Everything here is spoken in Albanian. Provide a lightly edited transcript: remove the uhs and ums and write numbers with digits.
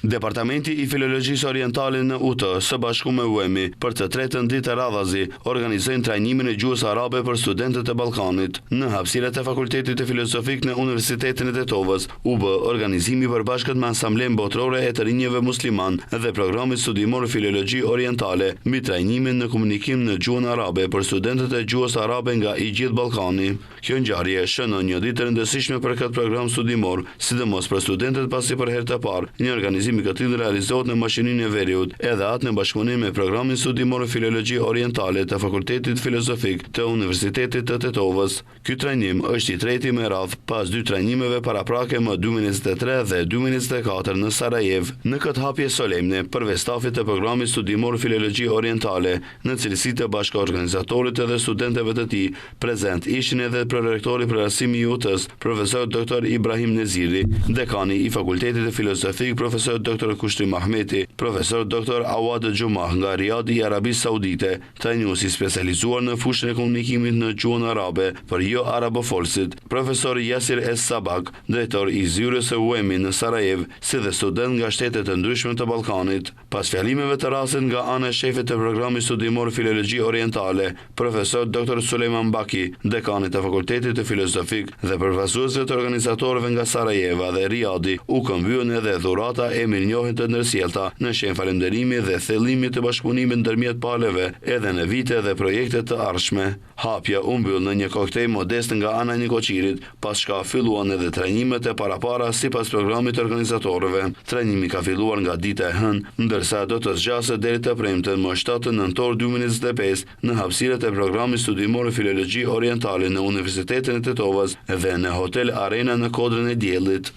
Departamenti i Filologjisë Orientale në UT, së bashku me UEM-i, për të tretën ditë radhazi, organizojnë trajnimin e gjuhës arabe për studentët e Ballkanit. Në hapësirat e Fakultetit të Filozofik në Universitetin e Tetovës, u bë organizimi përbashkët me Asamblen Botërore e të Rinjeve Musliman dhe Programit Studimor Filologji Orientale, mbi trajnimin në komunikim në gjuhën arabe për studentët e gjuhës arabe nga i gjithë Ballkani. Kjo ngjarje shënon një ditë rëndësishme për këtë program studimor, sidomos për studentët pasi për herë të parë një organizim i këtij realizohet në mashininë e Veriut, edhe atë në bashkëpunim me Programin Studimor Filologji Orientale të Fakultetit Filozofik të Universitetit të Tetovës. Ky trajnim është i treti me radhë pas dy trajnimeve paraprake më 2023 dhe 2024 në Sarajev. Në këtë hapje solemne, përveç stafit të Programit Studimor Filologji Orientale, në cilësi të bashkëorganizatorit edhe studentëve të tij, prezent ishin edhe prorektori për arsimin i UT-s, profesor Dr. Ibrahim Neziri, dekani i Fakultetit të Filozofik, profesor Dr. Kushtri Mahmeti, profesor Dr. Awad Gjumah nga Riyadi i Arabisë Saudite, trajnuesi specializuar në fushën e komunikimit në gjuhën arabe për jo arabofolësit, profesor Yasir Es Sabak, drejtor i zyrës së UEM-i në Sarajev, si dhe student nga shtetet të ndryshme të Ballkanit. Pas fjalimeve të rastit nga ana e shefit të Programit Studimor Filologji Orientale, profesor Dr. Sulejman Baki, dekanit të Fakultetit të Filozofik dhe përfaqësuesve të organizatorëve nga Sarajeva dhe Riyadi, u këmbyen edhe dhurata e mirënjohjen të ndërsjellta në shenjë falënderimi dhe thellimit të bashkëpunimit ndërmjet palëve edhe në vite dhe projekte të ardhshme. Hapja u mbyll në një koktejl modest nga ana e Nikoqirit, pas çka filluan edhe trajnimet e parapara sipas programit të organizatorëve. Trajnimi ka filluar nga dita e hënë, ndërsa do të zgjasë deri të premten më 7 nëntor 2025 në hapësirat e Programit Studimor Filologji Orientale në Universitetin e Tetovës dhe në Hotel Arena në Kodrën e Diellit.